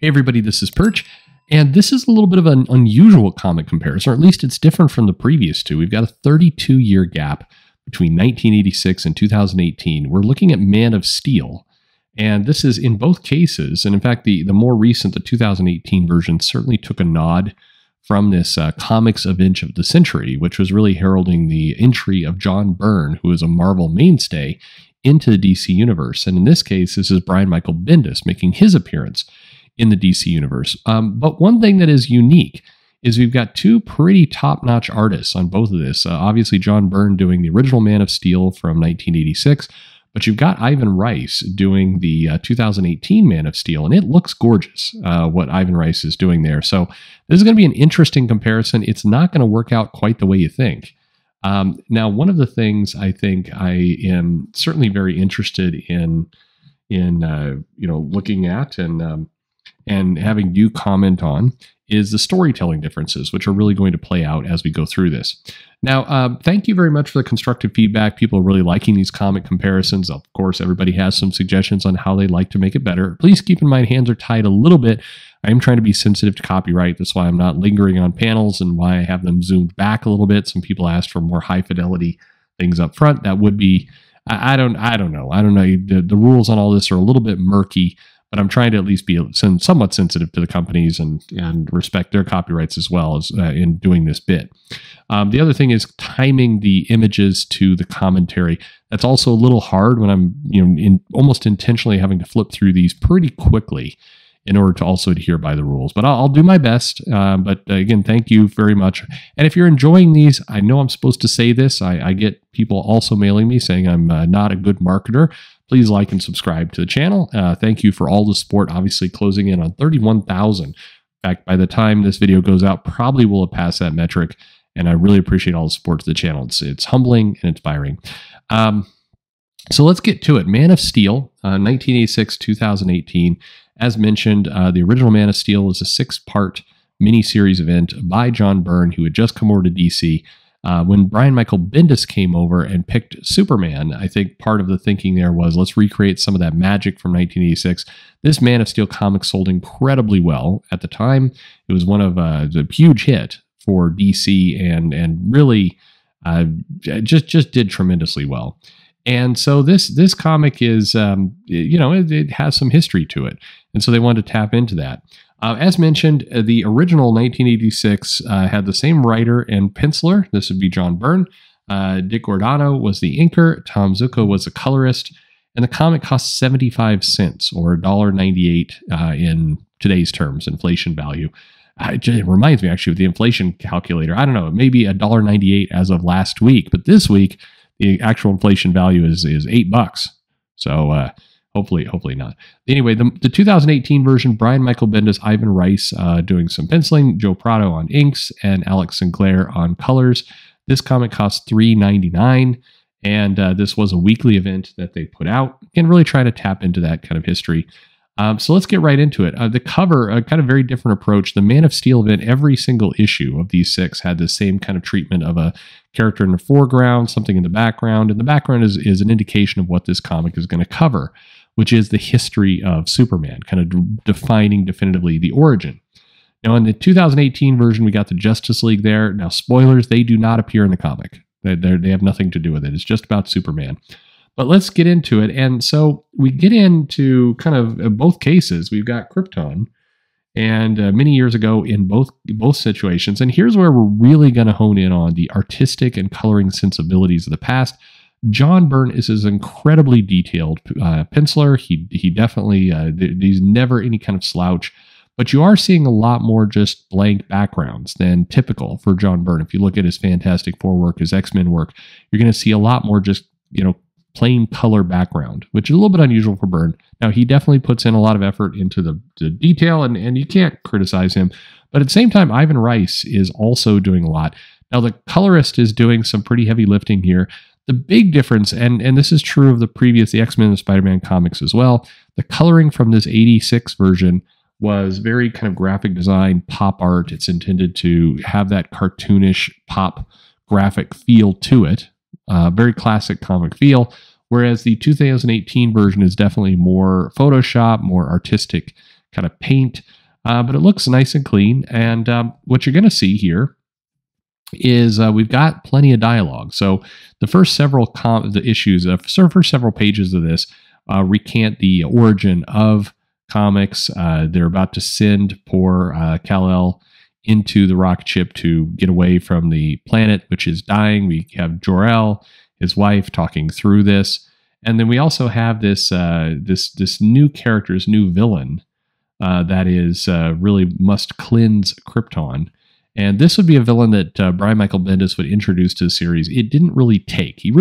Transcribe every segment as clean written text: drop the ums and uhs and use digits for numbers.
Hey everybody, this is Perch, and this is a little bit of an unusual comic comparison, or at least it's different from the previous two. We've got a 32-year gap between 1986 and 2018. We're looking at Man of Steel, and this is in both cases, and in fact the more recent, the 2018 version, certainly took a nod from this comics event of the century, which was really heralding the entry of John Byrne, who is a Marvel mainstay, into the DC universe. And in this case, this is Brian Michael Bendis making his appearance in the DC universe. But one thing that is unique is we've got two pretty top-notch artists on both of this. Obviously, John Byrne doing the original Man of Steel from 1986, but you've got Ivan Reis doing the 2018 Man of Steel, and it looks gorgeous, what Ivan Reis is doing there. So this is going to be an interesting comparison. It's not going to work out quite the way you think. Now, one of the things I think I am certainly very interested in looking at and having you comment on is the storytelling differences, which are really going to play out as we go through this. Now, thank you very much for the constructive feedback. People are really liking these comic comparisons. Of course, everybody has some suggestions on how they'd like to make it better. Please keep in mind, hands are tied a little bit. I am trying to be sensitive to copyright. That's why I'm not lingering on panels and why I have them zoomed back a little bit. Some people asked for more high fidelity things up front. That would be, I don't know. The rules on all this are a little bit murky, but I'm trying to at least be somewhat sensitive to the companies and respect their copyrights as well as in doing this bit. The other thing is timing the images to the commentary. That's also a little hard when I'm almost intentionally having to flip through these pretty quickly in order to also adhere by the rules. But I'll do my best. But again, thank you very much. And if you're enjoying these, I know I'm supposed to say this. I get people also mailing me saying I'm not a good marketer. Please like and subscribe to the channel. Thank you for all the support, obviously closing in on 31,000. In fact, by the time this video goes out, probably will have passed that metric. And I really appreciate all the support to the channel. It's humbling and inspiring. So let's get to it. Man of Steel, 1986, 2018. As mentioned, the original Man of Steel was a 6-part miniseries event by John Byrne, who had just come over to DC. When Brian Michael Bendis came over and picked Superman, I think part of the thinking there was, let's recreate some of that magic from 1986. This Man of Steel comic sold incredibly well at the time. It was one of a huge hit for DC and really just did tremendously well. And so this comic is, it has some history to it. And so they wanted to tap into that. As mentioned, the original 1986 had the same writer and penciler. This would be John Byrne. Dick Giordano was the inker. Tom Zucco was the colorist. And the comic cost 75 cents or $1.98 in today's terms, inflation value. It reminds me actually of the inflation calculator. I don't know, it may be $1.98 as of last week, but this week, the actual inflation value is $8. So hopefully not. Anyway, the 2018 version, Brian Michael Bendis, Ivan Reis doing some penciling, Joe Prado on inks, and Alex Sinclair on colors. This comic costs $3.99, and this was a weekly event that they put out and really try to tap into that kind of history. So let's get right into it. The cover, a kind of very different approach. The Man of Steel event, every single issue of these 6 had the same kind of treatment of a character in the foreground, something in the background. And the background is an indication of what this comic is going to cover, which is the history of Superman, kind of defining definitively the origin. Now, in the 2018 version, we got the Justice League there. Now, spoilers, they do not appear in the comic. They have nothing to do with it. It's just about Superman. But let's get into it. And so we get into kind of both cases. We've got Krypton, and many years ago in both situations. And here's where we're really going to hone in on the artistic and coloring sensibilities of the past. John Byrne is an incredibly detailed penciler. He definitely, he's never any kind of slouch. But you are seeing a lot more just blank backgrounds than typical for John Byrne. If you look at his Fantastic Four work, his X-Men work, you're going to see a lot more just, plain color background, which is a little bit unusual for Byrne. Now, he definitely puts in a lot of effort into the detail, and you can't criticize him. But at the same time, Ivan Reis is also doing a lot. Now, the colorist is doing some pretty heavy lifting here. The big difference, and this is true of the X-Men and Spider-Man comics as well, the coloring from this 86 version was very kind of graphic design, pop art. It's intended to have that cartoonish pop graphic feel to it. Very classic comic feel, whereas the 2018 version is definitely more Photoshop, more artistic kind of paint, but it looks nice and clean. And what you're going to see here is we've got plenty of dialogue. So the first several first several pages of this recant the origin of comics. They're about to send poor Kal-El into the rocket ship to get away from the planet, which is dying. We have Jor-El, his wife, talking through this. And then we also have this new character, this new villain that is really must cleanse Krypton. And this would be a villain that Brian Michael Bendis would introduce to the series. It didn't really take. He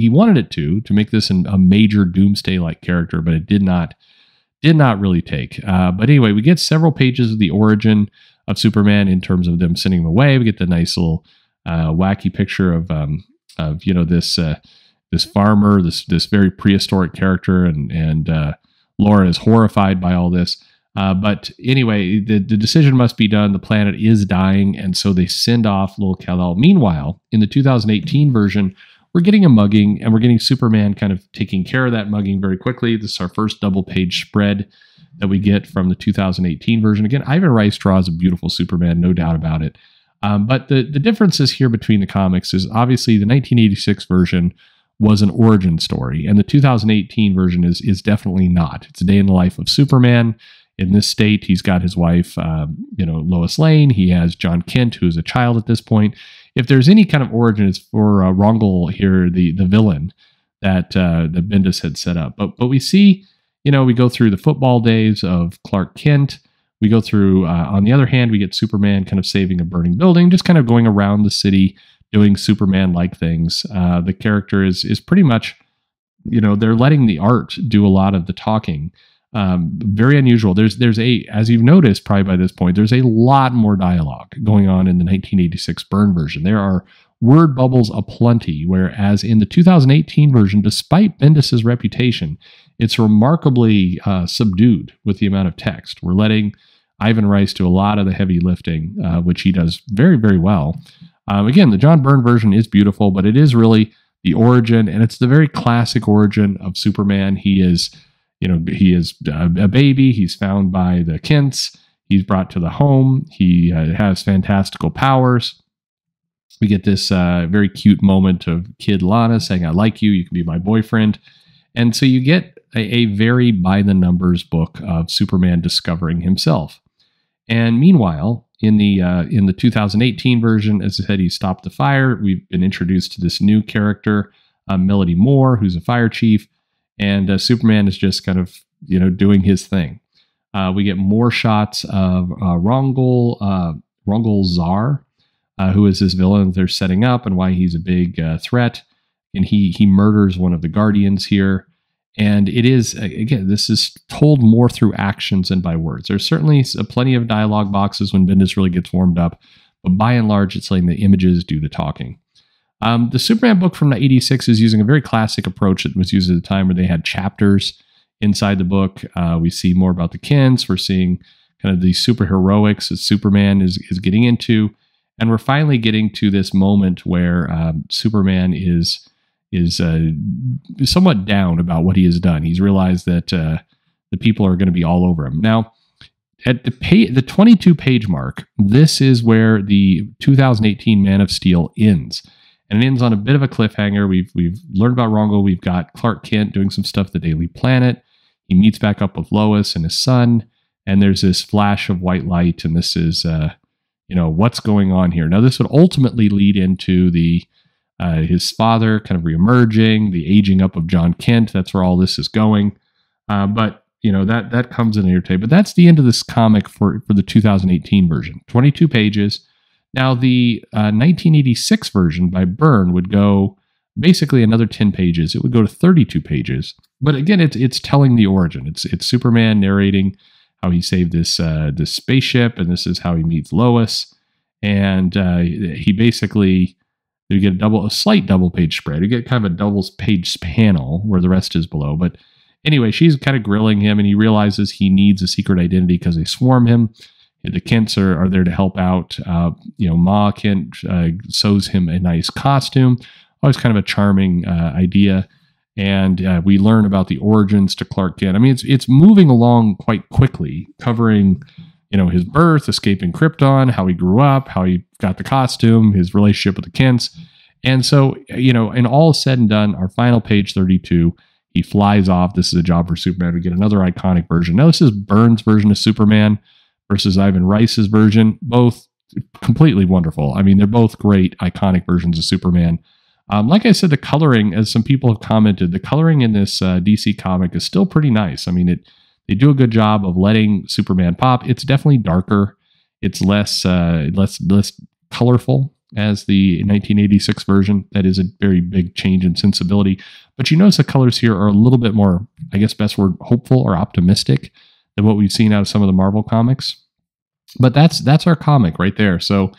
wanted it to make this a major Doomsday-like character, but it did not really take. But anyway, we get several pages of the origin of Superman in terms of them sending him away. We get the nice little wacky picture of this farmer, this very prehistoric character, and Laura is horrified by all this. But anyway, the decision must be done. The planet is dying, and so they send off little Kal-El. Meanwhile, in the 2018 version, we're getting a mugging, and we're getting Superman kind of taking care of that mugging very quickly. This is our first double-page spread that we get from the 2018 version. Again, Ivan Reis draws a beautiful Superman, no doubt about it. But the differences here between the comics is obviously the 1986 version was an origin story, and the 2018 version is definitely not. It's a day in the life of Superman. In this state, he's got his wife, Lois Lane. He has John Kent, who's a child at this point. If there's any kind of origin, it's for Rongol here, the villain that Bendis had set up. But we see, we go through the football days of Clark Kent. We go through, on the other hand, we get Superman kind of saving a burning building, just kind of going around the city doing Superman-like things. The character is pretty much, they're letting the art do a lot of the talking. Very unusual. There's as you've noticed probably by this point, there's a lot more dialogue going on in the 1986 Byrne version. There are word bubbles aplenty, whereas in the 2018 version, despite Bendis's reputation, it's remarkably subdued with the amount of text. We're letting Ivan Reis do a lot of the heavy lifting, which he does very, very well. Again, the John Byrne version is beautiful, but it is really the origin, and it's the very classic origin of Superman. He is a baby. He's found by the Kents. He's brought to the home. He has fantastical powers. We get this very cute moment of kid Lana saying, "I like you. You can be my boyfriend." And so you get a very by-the-numbers book of Superman discovering himself. And meanwhile, in the 2018 version, as I said, he stopped the fire. We've been introduced to this new character, Melody Moore, who's a fire chief. And Superman is just kind of, doing his thing. We get more shots of Rongol Zar, who is this villain that they're setting up and why he's a big threat. And he murders one of the Guardians here. And it is, again, this is told more through actions than by words. There's certainly plenty of dialogue boxes when Bendis really gets warmed up. But by and large, it's letting the images do the talking. The Superman book from 86 is using a very classic approach that was used at the time where they had chapters inside the book. We see more about the Kents. We're seeing kind of the superheroics that Superman is getting into. And we're finally getting to this moment where Superman is somewhat down about what he has done. He's realized that the people are going to be all over him. Now, at the 22-page mark, this is where the 2018 Man of Steel ends. And it ends on a bit of a cliffhanger. We've learned about Rongol. We've got Clark Kent doing some stuff at the Daily Planet. He meets back up with Lois and his son. And there's this flash of white light. And this is, what's going on here. Now, this would ultimately lead into his father kind of reemerging, the aging up of John Kent. That's where all this is going. But that comes in later. But that's the end of this comic for the 2018 version. 22 pages. Now, the 1986 version by Byrne would go basically another 10 pages. It would go to 32 pages. But again, it's telling the origin. It's Superman narrating how he saved this spaceship, and this is how he meets Lois. And he basically, you get a slight double page spread. You get kind of a double page panel where the rest is below. But anyway, she's kind of grilling him, and he realizes he needs a secret identity because they swarm him. The Kents are there to help out. Ma Kent sews him a nice costume. Always kind of a charming idea. and we learn about the origins to Clark Kent. I mean, it's moving along quite quickly, covering, you know, his birth, escaping Krypton, how he grew up, how he got the costume, his relationship with the Kents. And so, you know, and all said and done, our final page 32, he flies off. This is a job for Superman. We get another iconic version. Now, this is Byrne's version of Superman versus Ivan Reis's version. Both completely wonderful. I mean, they're both great, iconic versions of Superman. Like I said, the coloring, as some people have commented, the coloring in this DC comic is still pretty nice. I mean, they do a good job of letting Superman pop. It's definitely darker. It's less colorful as the 1986 version. That is a very big change in sensibility. But you notice the colors here are a little bit more, I guess best word, hopeful or optimistic than what we've seen out of some of the Marvel comics. But that's our comic right there. So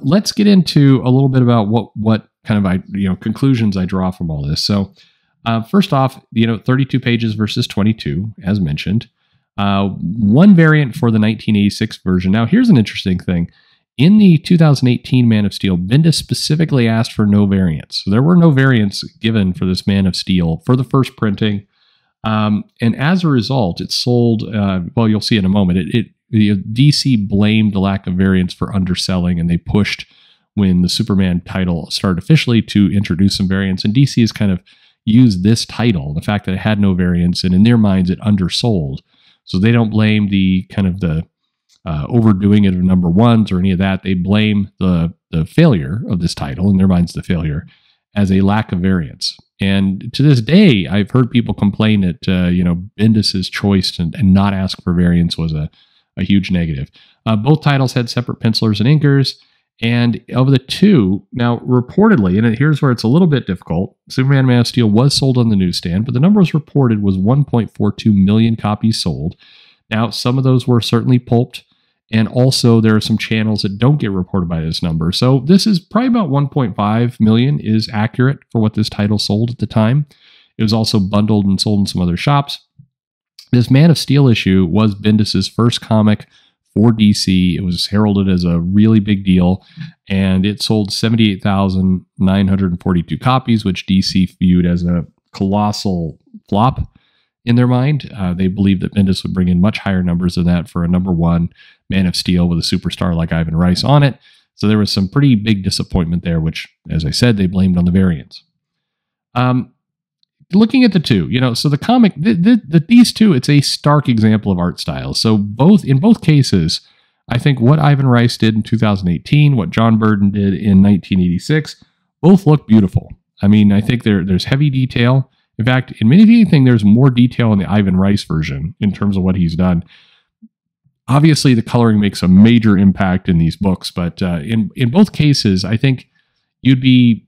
let's get into a little bit about what kind of conclusions I draw from all this. So first off, 32 pages versus 22, as mentioned. One variant for the 1986 version. Now, here's an interesting thing. In the 2018 Man of Steel, Bendis specifically asked for no variants. So there were no variants given for this Man of Steel for the first printing. And as a result, it sold, well, you'll see in a moment, DC blamed the lack of variants for underselling, and they pushed when the Superman title started officially to introduce some variants. And DC has kind of used this title, the fact that it had no variants, and in their minds it undersold. So they don't blame the kind of the overdoing it of number ones or any of that. They blame the failure of this title, in their minds the failure, as a lack of variants. And to this day, I've heard people complain that Bendis's choice and not ask for variants was a huge negative. Both titles had separate pencilers and inkers. And of the two, now reportedly, and here's where it's a little bit difficult, Superman Man of Steel was sold on the newsstand, but the number was reported was 1.42 million copies sold. Now, some of those were certainly pulped, and also there are some channels that don't get reported by this number. So this is probably about 1.5 million is accurate for what this title sold at the time. It was also bundled and sold in some other shops. This Man of Steel issue was Bendis's first comic for DC. It was heralded as a really big deal, and it sold 78,942 copies, which DC viewed as a colossal flop in their mind. They believed that Bendis would bring in much higher numbers than that for a number one Man of Steel with a superstar like Ivan Reis on it. So there was some pretty big disappointment there, which, as I said, they blamed on the variants. Looking at the two, so the comic, these two, it's a stark example of art style. So in both cases, I think what Ivan Reis did in 2018, what John Byrne did in 1986, both look beautiful. I mean, I think there's heavy detail. In fact, in anything, there's more detail in the Ivan Reis version in terms of what he's done. Obviously, the coloring makes a major impact in these books, but in both cases, I think you'd be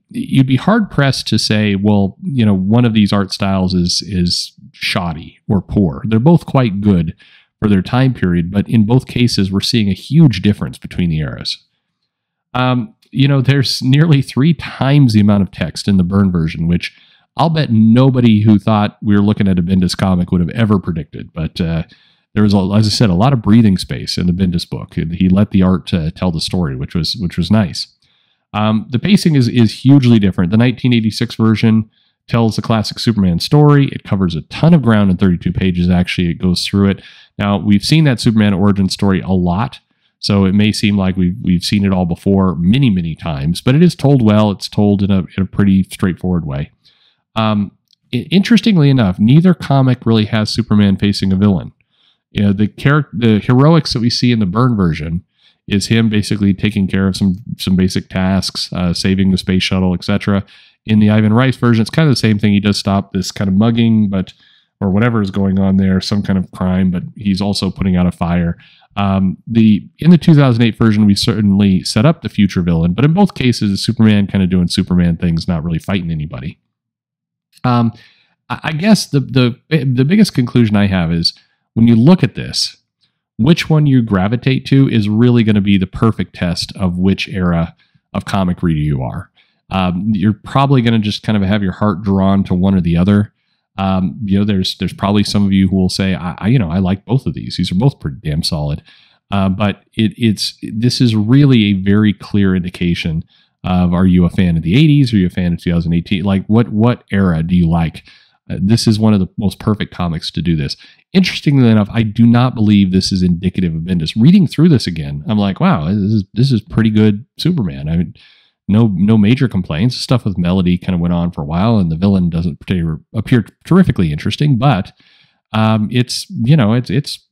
hard pressed to say, well, one of these art styles is shoddy or poor. They're both quite good for their time period, but in both cases, we're seeing a huge difference between the eras. There's nearly 3 times the amount of text in the Byrne version, which I'll bet nobody who thought we were looking at a Bendis comic would have ever predicted. But there was, as I said, a lot of breathing space in the Bendis book. He let the art tell the story, which was nice. The pacing is hugely different. The 1986 version tells the classic Superman story. It covers a ton of ground in 32 pages. Actually, it goes through it. Now, we've seen that Superman origin story a lot, so it may seem like we've seen it all before many, many times, but it is told well. It's told in a pretty straightforward way. Interestingly enough, neither comic really has Superman facing a villain. The heroics that we see in the Byrne version is him basically taking care of some basic tasks, saving the space shuttle, etc. In the Ivan Reis version, it's kind of the same thing. He does stop this kind of mugging, or whatever is going on there, some kind of crime, but he's also putting out a fire. In the 2008 version, we certainly set up the future villain, but in both cases, Superman kind of doing Superman things, not really fighting anybody. I guess the biggest conclusion I have is when you look at this, which one you gravitate to is really going to be the perfect test of which era of comic reader you are. You're probably going to just kind of have your heart drawn to one or the other. There's probably some of you who will say, I like both of these. These are both pretty damn solid. But this is really a very clear indication are you a fan of the 80s? Are you a fan of 2018? Like, what era do you like? This is one of the most perfect comics to do this. Interestingly enough, I do not believe this is indicative of Bendis. Reading through this again, I'm like, wow, this is pretty good Superman. I mean, no major complaints. Stuff with Melody kind of went on for a while, and the villain doesn't appear terrifically interesting, but it's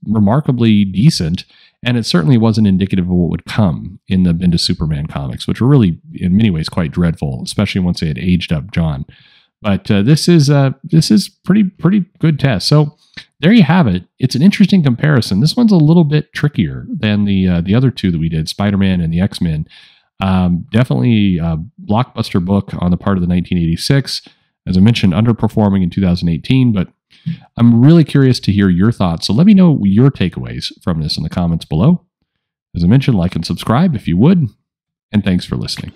remarkably decent, and it certainly wasn't indicative of what would come in the Bendis Superman comics, which were really, in many ways, quite dreadful, especially once they had aged up John. But this is pretty good test. So there you have it. It's an interesting comparison. This one's a little bit trickier than the other two that we did, Spider-Man and the X-Men. Definitely a blockbuster book on the part of the 1986. As I mentioned, underperforming in 2018, but I'm really curious to hear your thoughts. So let me know your takeaways from this in the comments below. As I mentioned, like and subscribe if you would, and thanks for listening.